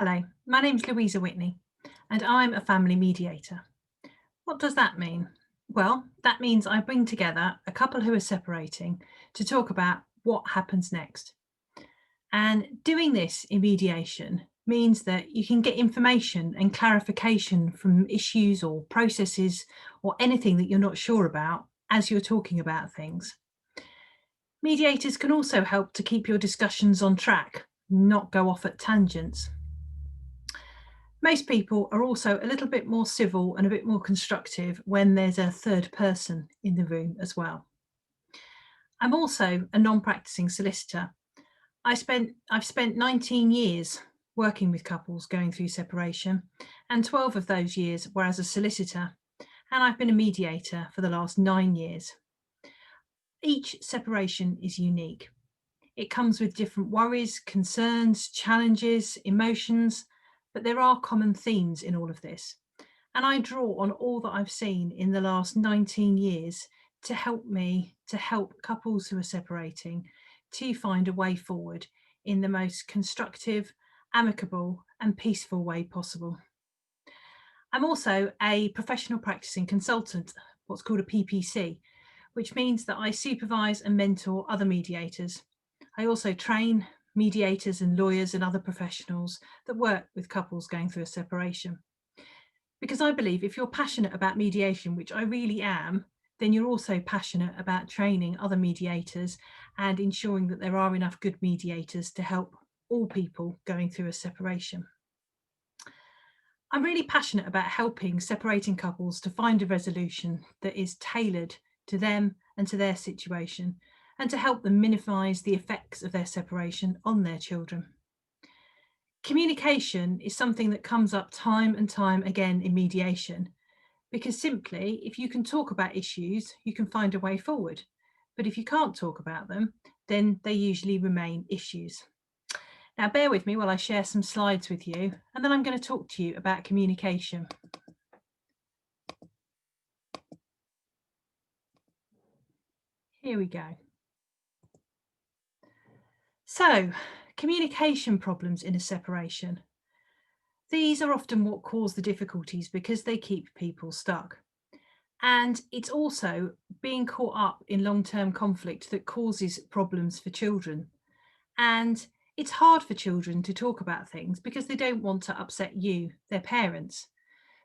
Hello, my name's Louisa Whitney and I'm a family mediator. What does that mean? Well, that means I bring together a couple who are separating to talk about what happens next. And doing this in mediation means that you can get information and clarification from issues or processes or anything that you're not sure about as you're talking about things. Mediators can also help to keep your discussions on track, not go off at tangents. Most people are also a little bit more civil and a bit more constructive when there's a third person in the room as well. I'm also a non-practicing solicitor. I've spent 19 years working with couples going through separation, and 12 of those years were as a solicitor, and I've been a mediator for the last 9 years. Each separation is unique. It comes with different worries, concerns, challenges, emotions, but there are common themes in all of this. And I draw on all that I've seen in the last 19 years to help couples who are separating to find a way forward in the most constructive, amicable, and peaceful way possible. I'm also a professional practicing consultant, what's called a PPC, which means that I supervise and mentor other mediators. I also train mediators and lawyers and other professionals that work with couples going through a separation. Because I believe if you're passionate about mediation, which I really am, then you're also passionate about training other mediators and ensuring that there are enough good mediators to help all people going through a separation. I'm really passionate about helping separating couples to find a resolution that is tailored to them and to their situation, and to help them minimise the effects of their separation on their children. Communication is something that comes up time and time again in mediation, because simply, if you can talk about issues, you can find a way forward. But if you can't talk about them, then they usually remain issues. Now, bear with me while I share some slides with you, and then I'm going to talk to you about communication. Here we go. So, communication problems in a separation. These are often what cause the difficulties because they keep people stuck. And it's also being caught up in long-term conflict that causes problems for children. And it's hard for children to talk about things because they don't want to upset you, their parents.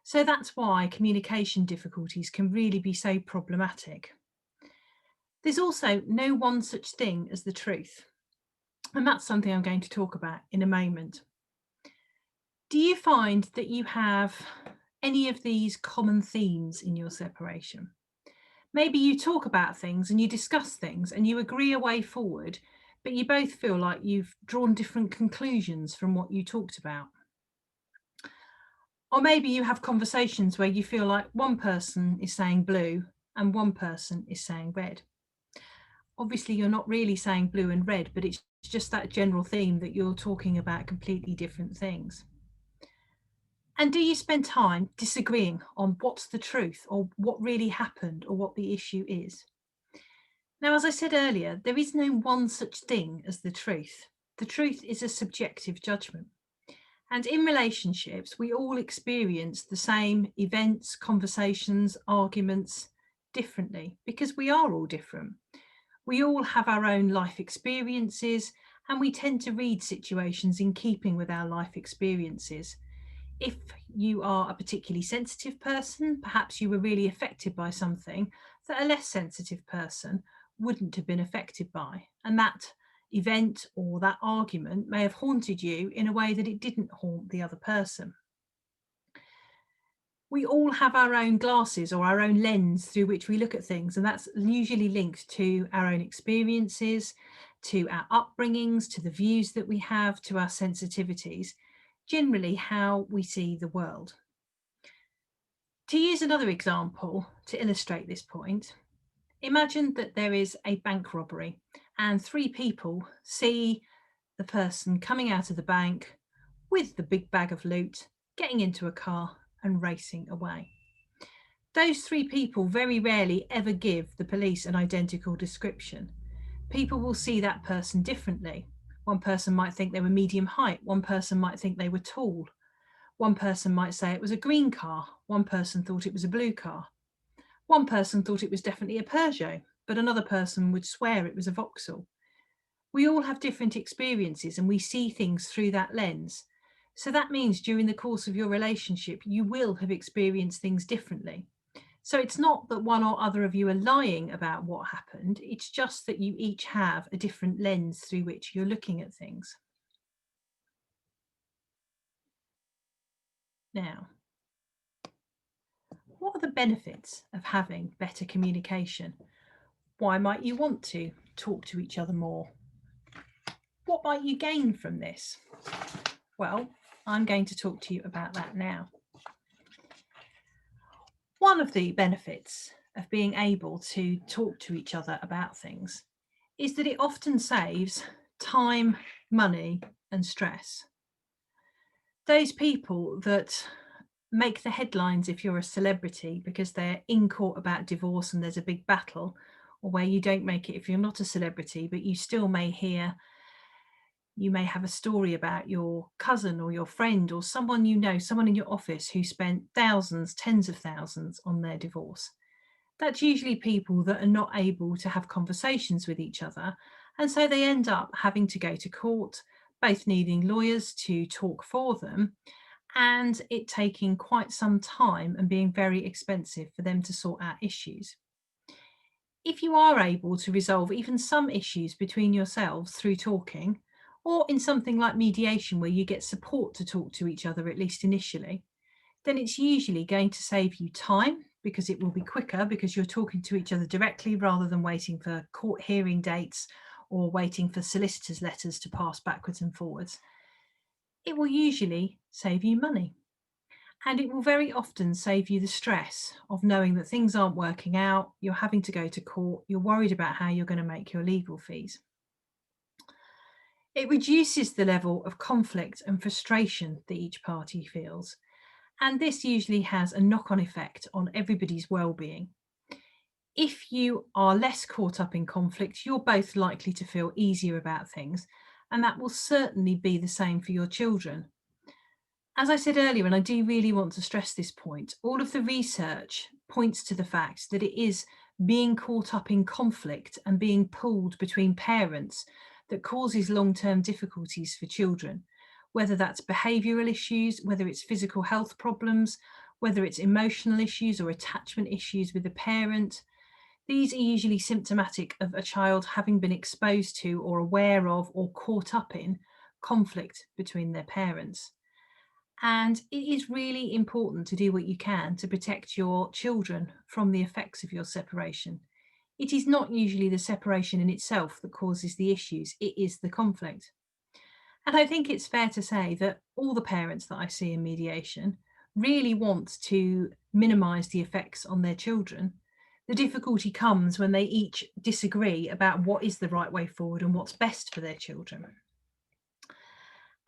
So that's why communication difficulties can really be so problematic. There's also no one such thing as the truth. And that's something I'm going to talk about in a moment. Do you find that you have any of these common themes in your separation? Maybe you talk about things and you discuss things and you agree a way forward, but you both feel like you've drawn different conclusions from what you talked about. Or maybe you have conversations where you feel like one person is saying blue and one person is saying red. Obviously, you're not really saying blue and red, but it's just that general theme that you're talking about completely different things. And do you spend time disagreeing on what's the truth or what really happened or what the issue is? Now, as I said earlier, there is no one such thing as the truth. The truth is a subjective judgment. And in relationships, we all experience the same events, conversations, arguments differently because we are all different. We all have our own life experiences and we tend to read situations in keeping with our life experiences. If you are a particularly sensitive person, perhaps you were really affected by something that a less sensitive person wouldn't have been affected by. And that event or that argument may have haunted you in a way that it didn't haunt the other person. We all have our own glasses or our own lens through which we look at things, and that's usually linked to our own experiences, to our upbringings, to the views that we have, to our sensitivities, generally how we see the world. To use another example to illustrate this point, imagine that there is a bank robbery and three people see the person coming out of the bank with the big bag of loot, getting into a car and racing away. Those three people very rarely ever give the police an identical description. People will see that person differently. One person might think they were medium height. One person might think they were tall. One person might say it was a green car. One person thought it was a blue car. One person thought it was definitely a Peugeot, but another person would swear it was a Vauxhall. We all have different experiences and we see things through that lens. So that means during the course of your relationship, you will have experienced things differently. So it's not that one or other of you are lying about what happened, it's just that you each have a different lens through which you're looking at things. Now, what are the benefits of having better communication? Why might you want to talk to each other more? What might you gain from this? Well, I'm going to talk to you about that now. One of the benefits of being able to talk to each other about things is that it often saves time, money, and stress. Those people that make the headlines if you're a celebrity because they're in court about divorce and there's a big battle, or where you don't make it if you're not a celebrity, but you still may hear, you may have a story about your cousin or your friend or someone you know, someone in your office who spent thousands, tens of thousands on their divorce. That's usually people that are not able to have conversations with each other. And so they end up having to go to court, both needing lawyers to talk for them and it taking quite some time and being very expensive for them to sort out issues. If you are able to resolve even some issues between yourselves through talking, or in something like mediation where you get support to talk to each other, at least initially, then it's usually going to save you time because it will be quicker because you're talking to each other directly rather than waiting for court hearing dates or waiting for solicitors' letters to pass backwards and forwards. It will usually save you money. And it will very often save you the stress of knowing that things aren't working out, you're having to go to court, you're worried about how you're going to make your legal fees. It reduces the level of conflict and frustration that each party feels. And this usually has a knock-on effect on everybody's well-being. If you are less caught up in conflict, you're both likely to feel easier about things, and that will certainly be the same for your children. As I said earlier, and I do really want to stress this point, all of the research points to the fact that it is being caught up in conflict and being pulled between parents that causes long-term difficulties for children, whether that's behavioural issues, whether it's physical health problems, whether it's emotional issues or attachment issues with the parent. These are usually symptomatic of a child having been exposed to or aware of or caught up in conflict between their parents. And it is really important to do what you can to protect your children from the effects of your separation. It is not usually the separation in itself that causes the issues, it is the conflict. And I think it's fair to say that all the parents that I see in mediation really want to minimise the effects on their children. The difficulty comes when they each disagree about what is the right way forward and what's best for their children.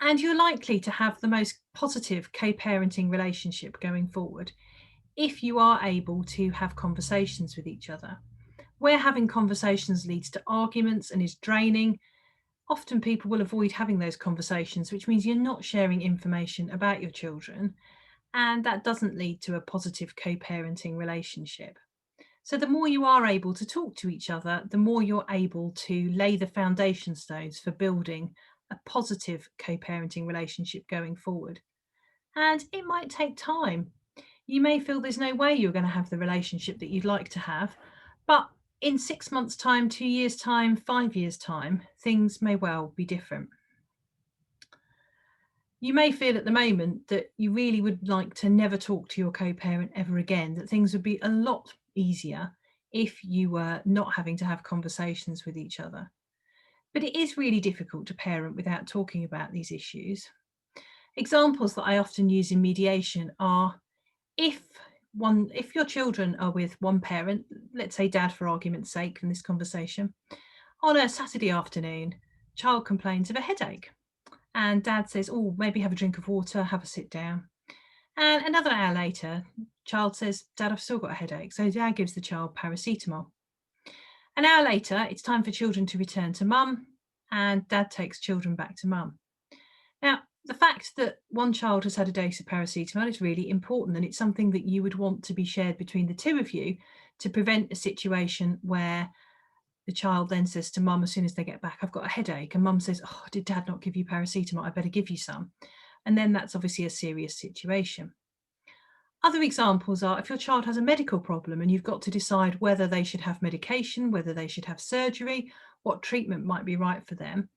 And you're likely to have the most positive co-parenting relationship going forward if you are able to have conversations with each other. Where having conversations leads to arguments and is draining, often people will avoid having those conversations, which means you're not sharing information about your children, and that doesn't lead to a positive co-parenting relationship. So the more you are able to talk to each other, the more you're able to lay the foundation stones for building a positive co-parenting relationship going forward. And it might take time. You may feel there's no way you're going to have the relationship that you'd like to have, but in 6 months' time, 2 years' time, 5 years' time, things may well be different. You may feel at the moment that you really would like to never talk to your co-parent ever again, that things would be a lot easier if you were not having to have conversations with each other. But it is really difficult to parent without talking about these issues. Examples that I often use in mediation are if your children are with one parent, let's say dad for argument's sake in this conversation, on a Saturday afternoon, child complains of a headache and dad says, oh, maybe have a drink of water, have a sit down. And another hour later, child says, Dad, I've still got a headache. So dad gives the child paracetamol. An hour later, it's time for children to return to mum. and dad takes children back to mum. Now, the fact that one child has had a dose of paracetamol is really important, and it's something that you would want to be shared between the two of you to prevent a situation where the child then says to mum as soon as they get back, I've got a headache, and mum says, oh, did dad not give you paracetamol? I better give you some. And then that's obviously a serious situation. Other examples are if your child has a medical problem and you've got to decide whether they should have medication, whether they should have surgery, what treatment might be right for them.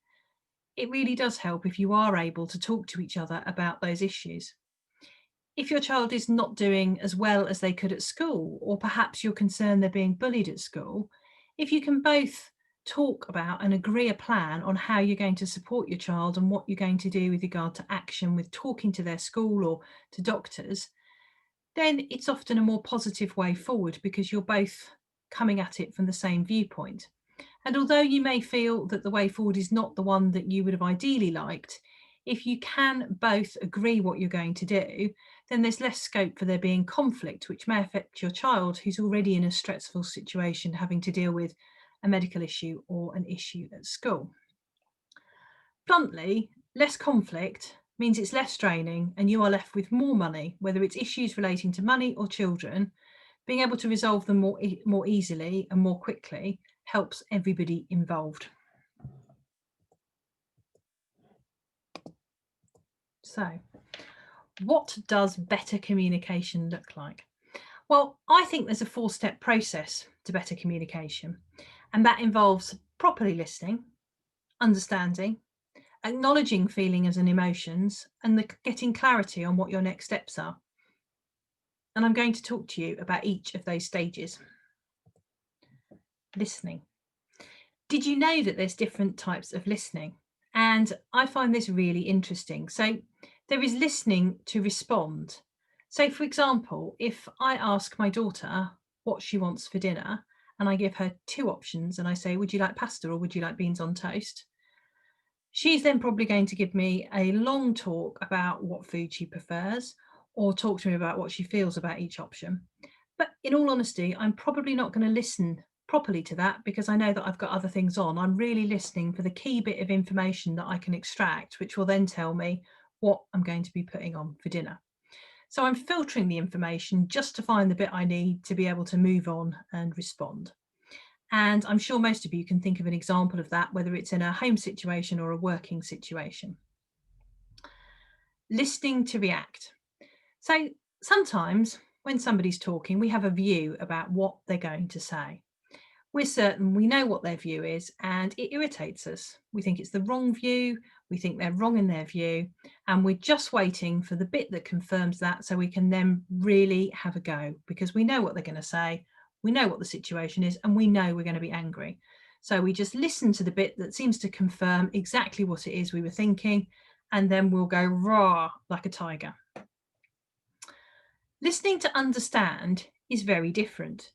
It really does help if you are able to talk to each other about those issues. If your child is not doing as well as they could at school, or perhaps you're concerned they're being bullied at school, if you can both talk about and agree a plan on how you're going to support your child and what you're going to do with regard to action with talking to their school or to doctors, then it's often a more positive way forward because you're both coming at it from the same viewpoint. And although you may feel that the way forward is not the one that you would have ideally liked, if you can both agree what you're going to do, then there's less scope for there being conflict, which may affect your child who's already in a stressful situation, having to deal with a medical issue or an issue at school. Bluntly, less conflict means it's less draining and you are left with more money, whether it's issues relating to money or children. Being able to resolve them more easily and more quickly helps everybody involved. So, what does better communication look like? Well, I think there's a 4-step process to better communication, and that involves properly listening, understanding, acknowledging feelings and emotions, and getting clarity on what your next steps are. And I'm going to talk to you about each of those stages. Listening. Did you know that there's different types of listening? And I find this really interesting. So there is listening to respond. So, for example, if I ask my daughter what she wants for dinner and I give her 2 options and I say, would you like pasta or would you like beans on toast? She's then probably going to give me a long talk about what food she prefers or talk to me about what she feels about each option. But in all honesty, I'm probably not going to listen properly to that because I know that I've got other things on. I'm really listening for the key bit of information that I can extract, which will then tell me what I'm going to be putting on for dinner. So I'm filtering the information just to find the bit I need to be able to move on and respond. And I'm sure most of you can think of an example of that, whether it's in a home situation or a working situation. Listening to react. So sometimes when somebody's talking, we have a view about what they're going to say. We're certain we know what their view is and it irritates us. We think it's the wrong view, we think they're wrong in their view, and we're just waiting for the bit that confirms that so we can then really have a go because we know what they're going to say, we know what the situation is, and we know we're going to be angry. So we just listen to the bit that seems to confirm exactly what it is we were thinking, and then we'll go raw like a tiger. Listening to understand is very different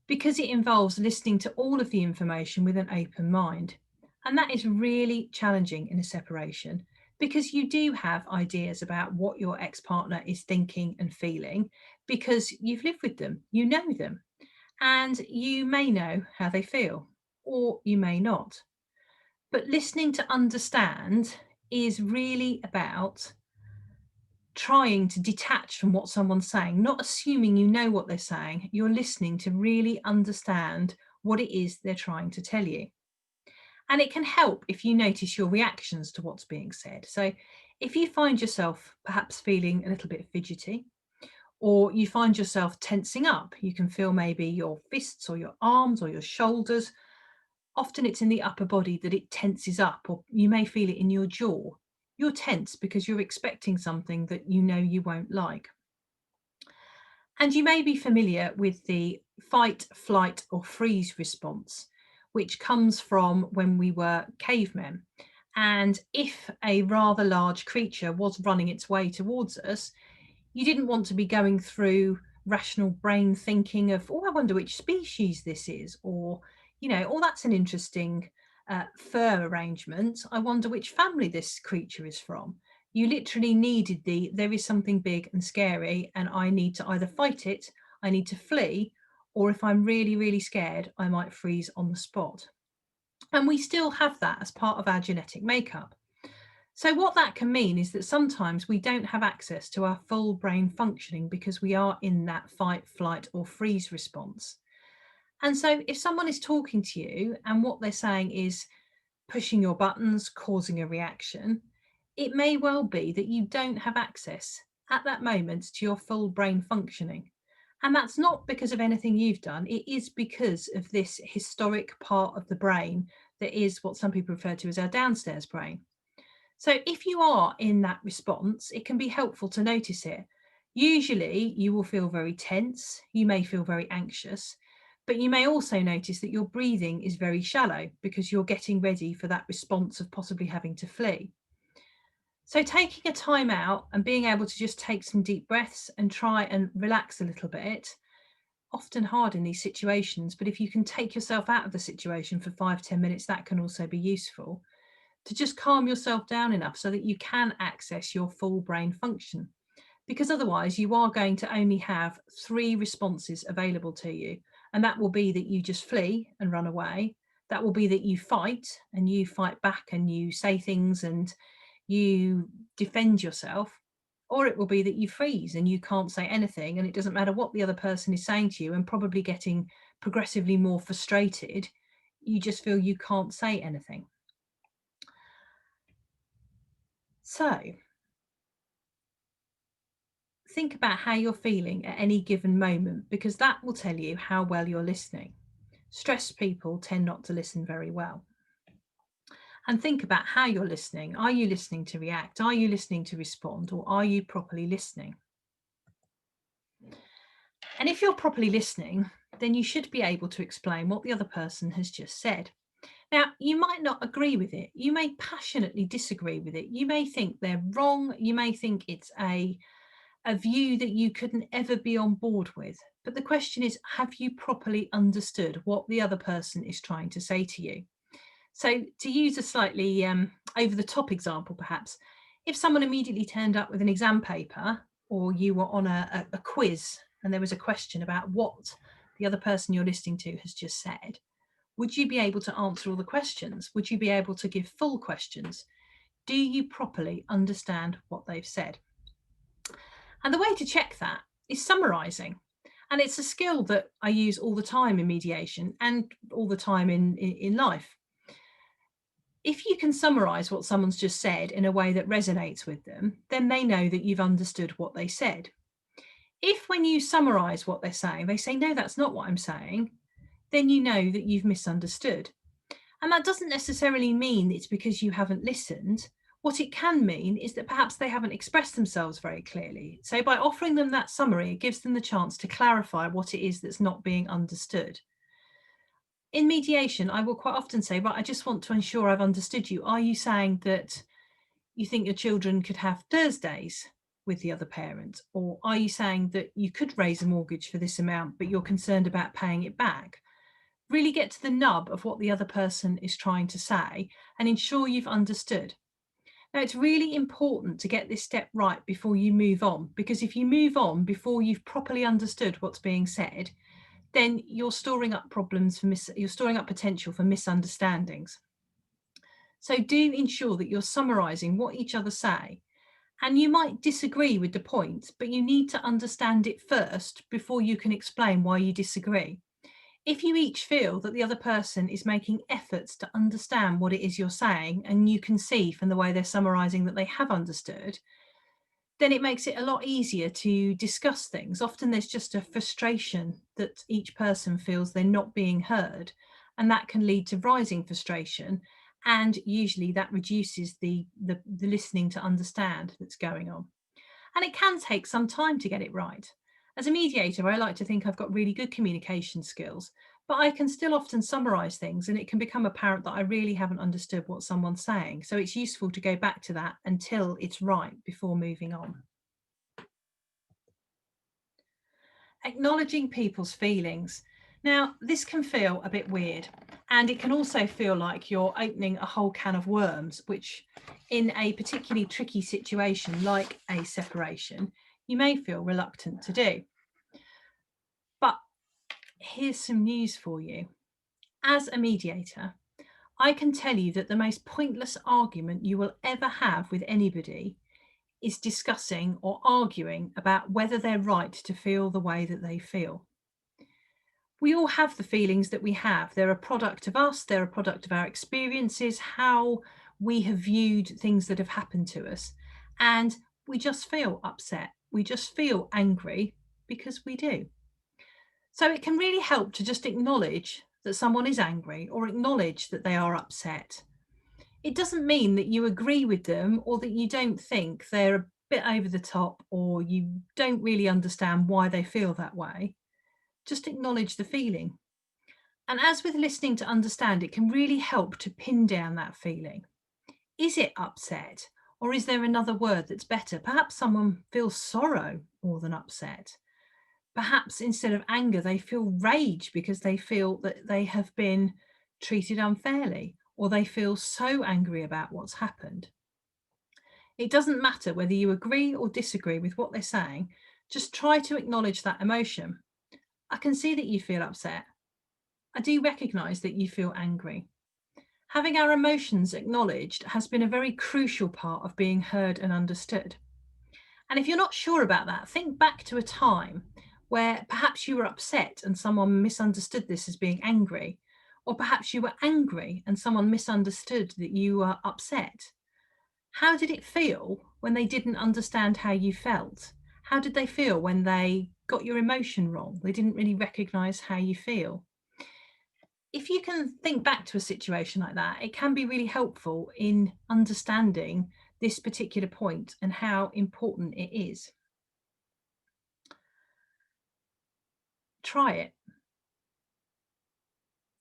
because it involves listening to all of the information with an open mind. And that is really challenging in a separation because you do have ideas about what your ex-partner is thinking and feeling because you've lived with them, you know them, and you may know how they feel, or you may not. But listening to understand is really about trying to detach from what someone's saying, not assuming you know what they're saying. You're listening to really understand what it is they're trying to tell you. And it can help if you notice your reactions to what's being said. So if you find yourself perhaps feeling a little bit fidgety, or you find yourself tensing up, you can feel maybe your fists or your arms or your shoulders. Often it's in the upper body that it tenses up, or you may feel it in your jaw. You're tense because you're expecting something that you know you won't like. And you may be familiar with the fight, flight, or freeze response, which comes from when we were cavemen. And if a rather large creature was running its way towards us, you didn't want to be going through rational brain thinking of, oh, I wonder which species this is, or, oh, that's an interesting fur arrangement. I wonder which family this creature is from. You literally needed there is something big and scary, and I need to either fight it, I need to flee, or if I'm really, really scared, I might freeze on the spot. And we still have that as part of our genetic makeup. So what that can mean is that sometimes we don't have access to our full brain functioning because we are in that fight, flight, or freeze response. And so if someone is talking to you and what they're saying is pushing your buttons, causing a reaction, it may well be that you don't have access at that moment to your full brain functioning. And that's not because of anything you've done, it is because of this historic part of the brain that is what some people refer to as our downstairs brain. So if you are in that response, it can be helpful to notice it. Usually you will feel very tense, you may feel very anxious, but you may also notice that your breathing is very shallow because you're getting ready for that response of possibly having to flee. So taking a time out and being able to just take some deep breaths and try and relax a little bit, often hard in these situations, but if you can take yourself out of the situation for 5-10 minutes, that can also be useful to just calm yourself down enough so that you can access your full brain function. Because otherwise, you are going to only have 3 responses available to you. And that will be that you just flee and run away. That will be that you fight and you fight back and you say things and you defend yourself. Or it will be that you freeze and you can't say anything. And it doesn't matter what the other person is saying to you, and probably getting progressively more frustrated. You just feel you can't say anything. So think about how you're feeling at any given moment, because that will tell you how well you're listening. Stressed people tend not to listen very well. And think about how you're listening. Are you listening to react? Are you listening to respond? Or are you properly listening? And if you're properly listening, then you should be able to explain what the other person has just said. Now, you might not agree with it. You may passionately disagree with it. You may think they're wrong. You may think it's a view that you couldn't ever be on board with. But the question is, have you properly understood what the other person is trying to say to you? So to use a slightly over the top example, perhaps, if someone immediately turned up with an exam paper, or you were on a quiz and there was a question about what the other person you're listening to has just said, would you be able to answer all the questions? Would you be able to give full questions? Do you properly understand what they've said? And the way to check that is summarizing. And it's a skill that I use all the time in mediation and all the time in life. If you can summarize what someone's just said in a way that resonates with them, then they know that you've understood what they said. If when you summarize what they're saying, they say, no, that's not what I'm saying, then you know that you've misunderstood. And that doesn't necessarily mean it's because you haven't listened. What it can mean is that perhaps they haven't expressed themselves very clearly. So by offering them that summary, it gives them the chance to clarify what it is that's not being understood. In mediation, I will quite often say, right, I just want to ensure I've understood you. Are you saying that you think your children could have Thursdays with the other parent? Or are you saying that you could raise a mortgage for this amount, but you're concerned about paying it back? Really get to the nub of what the other person is trying to say and ensure you've understood. Now, it's really important to get this step right before you move on, because if you move on before you've properly understood what's being said, then you're storing up problems for you're storing up potential for misunderstandings. So do ensure that you're summarizing what each other say. And you might disagree with the point, but you need to understand it first before you can explain why you disagree. If you each feel that the other person is making efforts to understand what it is you're saying, and you can see from the way they're summarizing that they have understood, then it makes it a lot easier to discuss things. Often there's just a frustration that each person feels they're not being heard, and that can lead to rising frustration. And usually that reduces the listening to understand that's going on. And it can take some time to get it right. As a mediator, I like to think I've got really good communication skills, but I can still often summarize things and it can become apparent that I really haven't understood what someone's saying. So it's useful to go back to that until it's right before moving on. Acknowledging people's feelings. Now, this can feel a bit weird, and it can also feel like you're opening a whole can of worms, which in a particularly tricky situation like a separation, you may feel reluctant to do. But here's some news for you. As a mediator, I can tell you that the most pointless argument you will ever have with anybody is discussing or arguing about whether they're right to feel the way that they feel. We all have the feelings that we have. They're a product of us, they're a product of our experiences, how we have viewed things that have happened to us. And we just feel upset. We just feel angry because we do. So it can really help to just acknowledge that someone is angry or acknowledge that they are upset. It doesn't mean that you agree with them or that you don't think they're a bit over the top or you don't really understand why they feel that way. Just acknowledge the feeling. And as with listening to understand, it can really help to pin down that feeling. Is it upset? Or is there another word that's better? Perhaps someone feels sorrow more than upset. Perhaps instead of anger, they feel rage because they feel that they have been treated unfairly, or they feel so angry about what's happened. It doesn't matter whether you agree or disagree with what they're saying, just try to acknowledge that emotion. I can see that you feel upset. I do recognise that you feel angry. Having our emotions acknowledged has been a very crucial part of being heard and understood. And if you're not sure about that, think back to a time where perhaps you were upset and someone misunderstood this as being angry, or perhaps you were angry and someone misunderstood that you were upset. How did it feel when they didn't understand how you felt? How did they feel when they got your emotion wrong? They didn't really recognise how you feel. If you can think back to a situation like that, it can be really helpful in understanding this particular point and how important it is. Try it.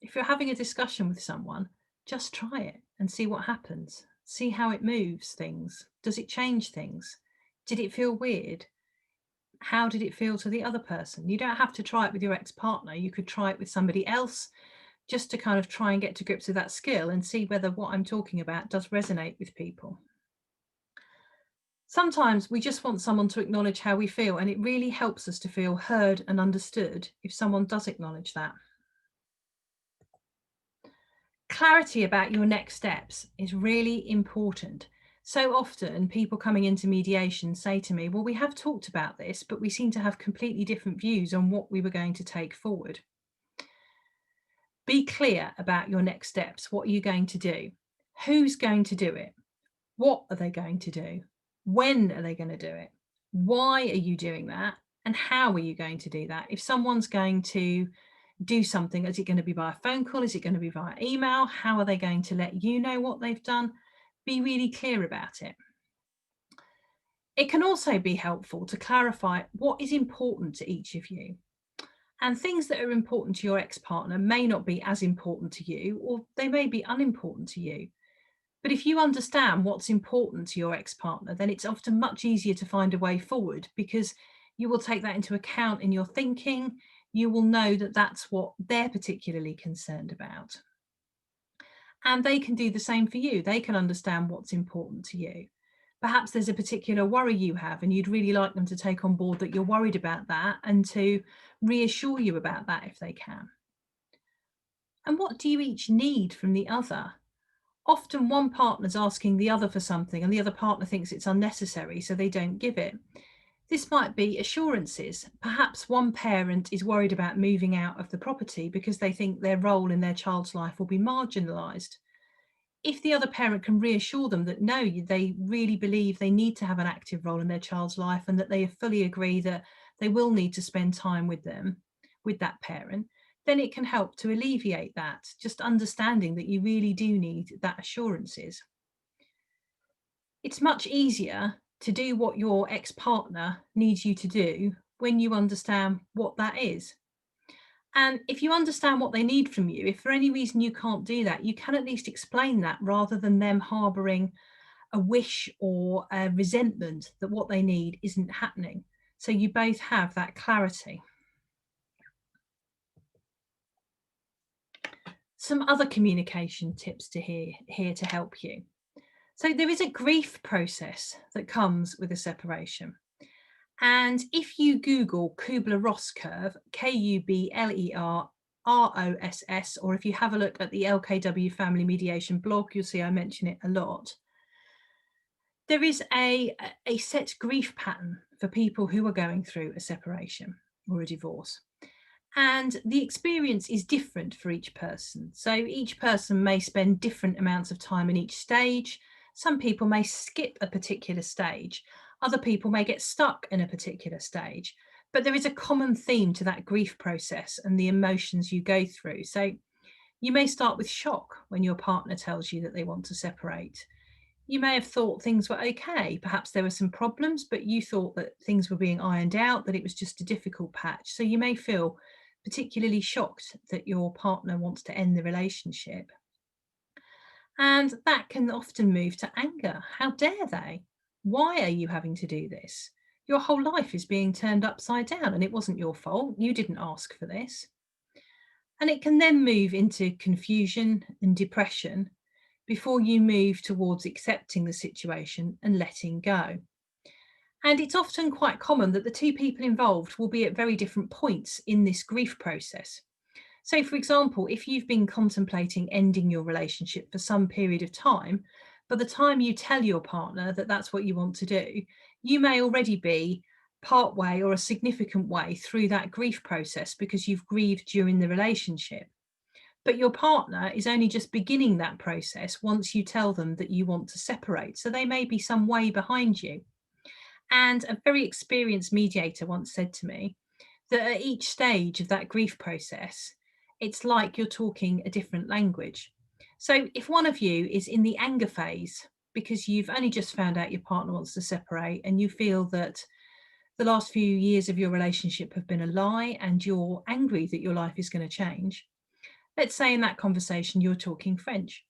If you're having a discussion with someone, just try it and see what happens. See how it moves things. Does it change things? Did it feel weird? How did it feel to the other person? You don't have to try it with your ex-partner. You could try it with somebody else just to kind of try and get to grips with that skill and see whether what I'm talking about does resonate with people. Sometimes we just want someone to acknowledge how we feel, and it really helps us to feel heard and understood if someone does acknowledge that. Clarity about your next steps is really important. So often people coming into mediation say to me, well, we have talked about this, but we seem to have completely different views on what we were going to take forward. Be clear about your next steps. What are you going to do? Who's going to do it? What are they going to do? When are they going to do it? Why are you doing that? And how are you going to do that? If someone's going to do something, is it going to be by a phone call? Is it going to be via email? How are they going to let you know what they've done? Be really clear about it. It can also be helpful to clarify what is important to each of you. And things that are important to your ex-partner may not be as important to you, or they may be unimportant to you. But if you understand what's important to your ex-partner, then it's often much easier to find a way forward because you will take that into account in your thinking. You will know that that's what they're particularly concerned about. And they can do the same for you. They can understand what's important to you. Perhaps there's a particular worry you have and you'd really like them to take on board that you're worried about that and to reassure you about that if they can. And what do you each need from the other? Often one partner's asking the other for something and the other partner thinks it's unnecessary, so they don't give it. This might be assurances. Perhaps one parent is worried about moving out of the property because they think their role in their child's life will be marginalised. If the other parent can reassure them that no, they really believe they need to have an active role in their child's life and that they fully agree that they will need to spend time with them, with that parent, then it can help to alleviate that, just understanding that you really do need that assurances. It's much easier to do what your ex-partner needs you to do when you understand what that is. And if you understand what they need from you, if for any reason you can't do that, you can at least explain that rather than them harbouring a wish or a resentment that what they need isn't happening. So you both have that clarity. Some other communication tips to here to help you. So there is a grief process that comes with a separation. And if you Google Kubler-Ross curve, Kubler-Ross ROSS, or if you have a look at the LKW Family Mediation blog, you'll see I mention it a lot. There is a set grief pattern for people who are going through a separation or a divorce. And the experience is different for each person. So each person may spend different amounts of time in each stage. Some people may skip a particular stage. Other people may get stuck in a particular stage. But there is a common theme to that grief process and the emotions you go through. So you may start with shock when your partner tells you that they want to separate. You may have thought things were okay. Perhaps there were some problems, but you thought that things were being ironed out, that it was just a difficult patch. So you may feel particularly shocked that your partner wants to end the relationship. And that can often move to anger. How dare they? Why are you having to do this? Your whole life is being turned upside down and it wasn't your fault. You didn't ask for this. And it can then move into confusion and depression before you move towards accepting the situation and letting go. And it's often quite common that the two people involved will be at very different points in this grief process. So, for example, if you've been contemplating ending your relationship for some period of time, by the time you tell your partner that that's what you want to do, you may already be part way or a significant way through that grief process because you've grieved during the relationship. But your partner is only just beginning that process once you tell them that you want to separate. So they may be some way behind you. And a very experienced mediator once said to me that at each stage of that grief process, it's like you're talking a different language. So if one of you is in the anger phase because you've only just found out your partner wants to separate and you feel that the last few years of your relationship have been a lie and you're angry that your life is going to change, let's say in that conversation you're talking French.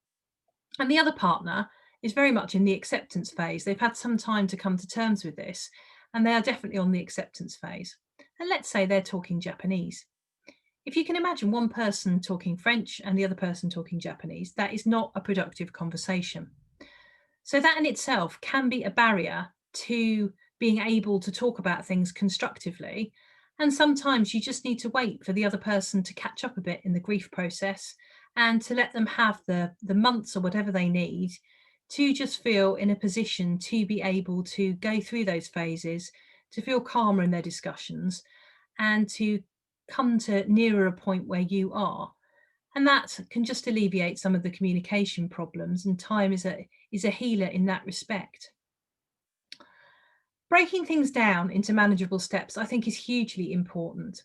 And the other partner is very much in the acceptance phase. They've had some time to come to terms with this, and they are definitely on the acceptance phase. And let's say they're talking Japanese. If you can imagine one person talking French and the other person talking Japanese, that is not a productive conversation. So that in itself can be a barrier to being able to talk about things constructively. And sometimes you just need to wait for the other person to catch up a bit in the grief process and to let them have the months or whatever they need to just feel in a position to be able to go through those phases, to feel calmer in their discussions and to come to nearer a point where you are. And that can just alleviate some of the communication problems, and time is a healer in that respect. Breaking things down into manageable steps, I think, is hugely important.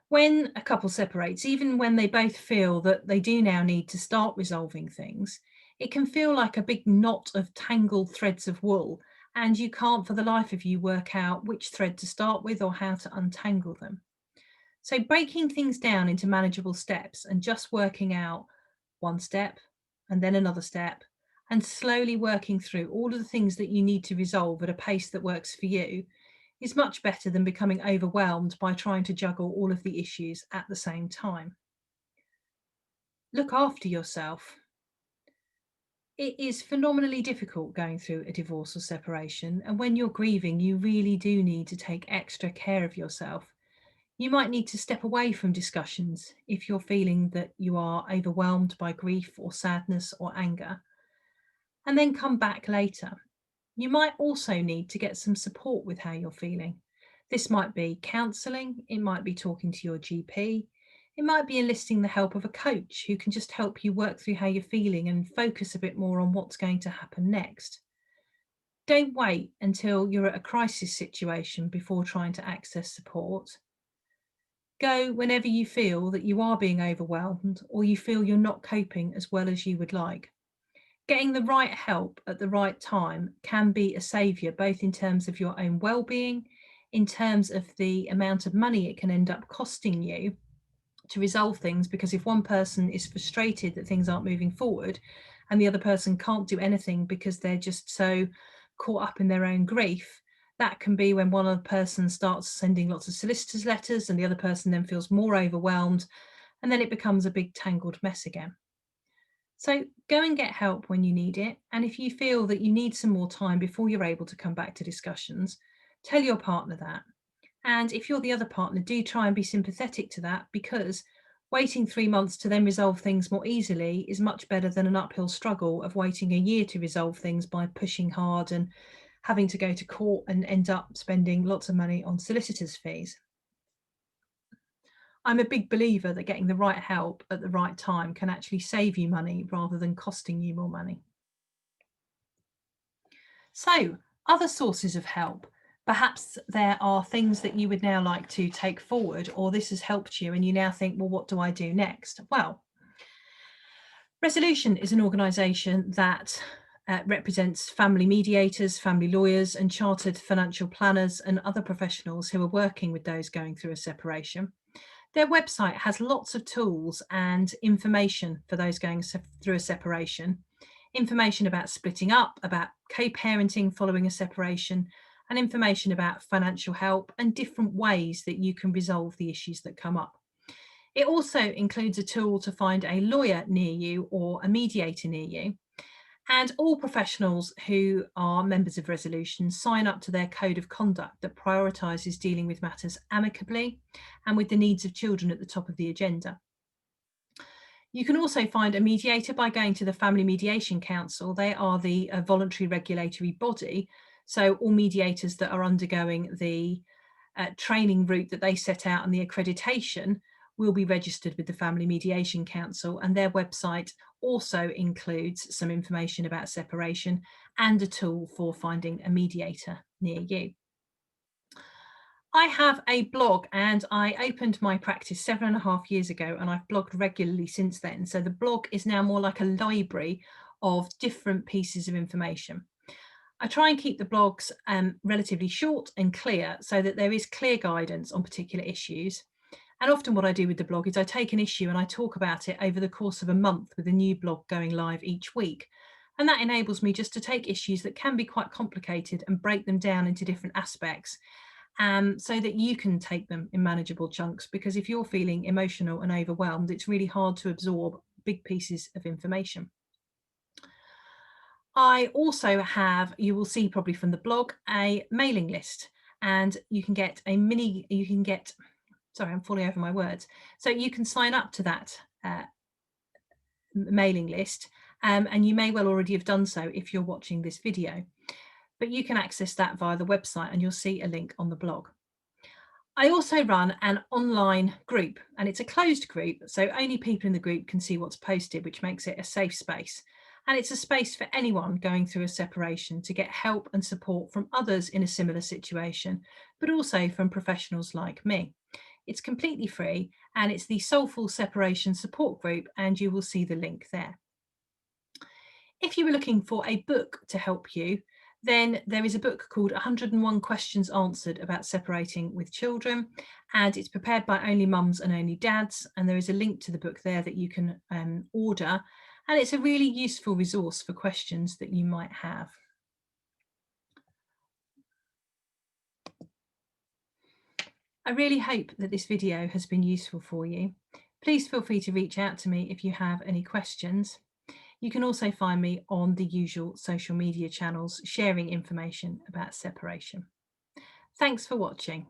When a couple separates, even when they both feel that they do now need to start resolving things, it can feel like a big knot of tangled threads of wool, and you can't for the life of you work out which thread to start with or how to untangle them. So breaking things down into manageable steps and just working out one step and then another step and slowly working through all of the things that you need to resolve at a pace that works for you is much better than becoming overwhelmed by trying to juggle all of the issues at the same time. Look after yourself. It is phenomenally difficult going through a divorce or separation, and when you're grieving, you really do need to take extra care of yourself. You might need to step away from discussions if you're feeling that you are overwhelmed by grief or sadness or anger, and then come back later. You might also need to get some support with how you're feeling. This might be counselling, it might be talking to your GP, it might be enlisting the help of a coach who can just help you work through how you're feeling and focus a bit more on what's going to happen next. Don't wait until you're at a crisis situation before trying to access support. Go whenever you feel that you are being overwhelmed or you feel you're not coping as well as you would like. Getting the right help at the right time can be a saviour, both in terms of your own well-being, in terms of the amount of money it can end up costing you to resolve things, because if one person is frustrated that things aren't moving forward and the other person can't do anything because they're just so caught up in their own grief, that can be when one of the person starts sending lots of solicitors' letters and the other person then feels more overwhelmed, and then it becomes a big tangled mess again. So go and get help when you need it. And if you feel that you need some more time before you're able to come back to discussions, tell your partner that. And if you're the other partner, do try and be sympathetic to that, because Waiting 3 months to then resolve things more easily is much better than an uphill struggle of waiting a year to resolve things by pushing hard and having to go to court and end up spending lots of money on solicitors' fees. I'm a big believer that getting the right help at the right time can actually save you money rather than costing you more money. So, other sources of help. Perhaps there are things that you would now like to take forward, or this has helped you and you now think, well, what do I do next? Well, Resolution is an organisation that represents family mediators, family lawyers, and chartered financial planners and other professionals who are working with those going through a separation. Their website has lots of tools and information for those going through a separation, information about splitting up, about co-parenting following a separation, and information about financial help and different ways that you can resolve the issues that come up. It also includes a tool to find a lawyer near you or a mediator near you. And all professionals who are members of Resolution sign up to their code of conduct that prioritises dealing with matters amicably and with the needs of children at the top of the agenda. You can also find a mediator by going to the Family Mediation Council. They are the voluntary regulatory body. So all mediators that are undergoing the training route that they set out and the accreditation will be registered with the Family Mediation Council, and their website also includes some information about separation and a tool for finding a mediator near you. I have a blog and I opened my practice 7.5 years ago and I've blogged regularly since then. So the blog is now more like a library of different pieces of information. I try and keep the blogs relatively short and clear so that there is clear guidance on particular issues. And often what I do with the blog is I take an issue and I talk about it over the course of a month with a new blog going live each week. And that enables me just to take issues that can be quite complicated and break them down into different aspects, so that you can take them in manageable chunks. Because if you're feeling emotional and overwhelmed, it's really hard to absorb big pieces of information. I also have, you will see probably from the blog, a mailing list, and you can get sorry, I'm falling over my words. So you can sign up to that mailing list, and you may well already have done so if you're watching this video, but you can access that via the website and you'll see a link on the blog. I also run an online group, and it's a closed group, so only people in the group can see what's posted, which makes it a safe space. And it's a space for anyone going through a separation to get help and support from others in a similar situation, but also from professionals like me. It's completely free and it's the Soulful Separation Support Group, and you will see the link there. If you were looking for a book to help you, then there is a book called 101 Questions Answered About Separating with Children, and it's prepared by only mums and only dads, and there is a link to the book there that you can order, and it's a really useful resource for questions that you might have. I really hope that this video has been useful for you. Please feel free to reach out to me if you have any questions. You can also find me on the usual social media channels sharing information about separation. Thanks for watching.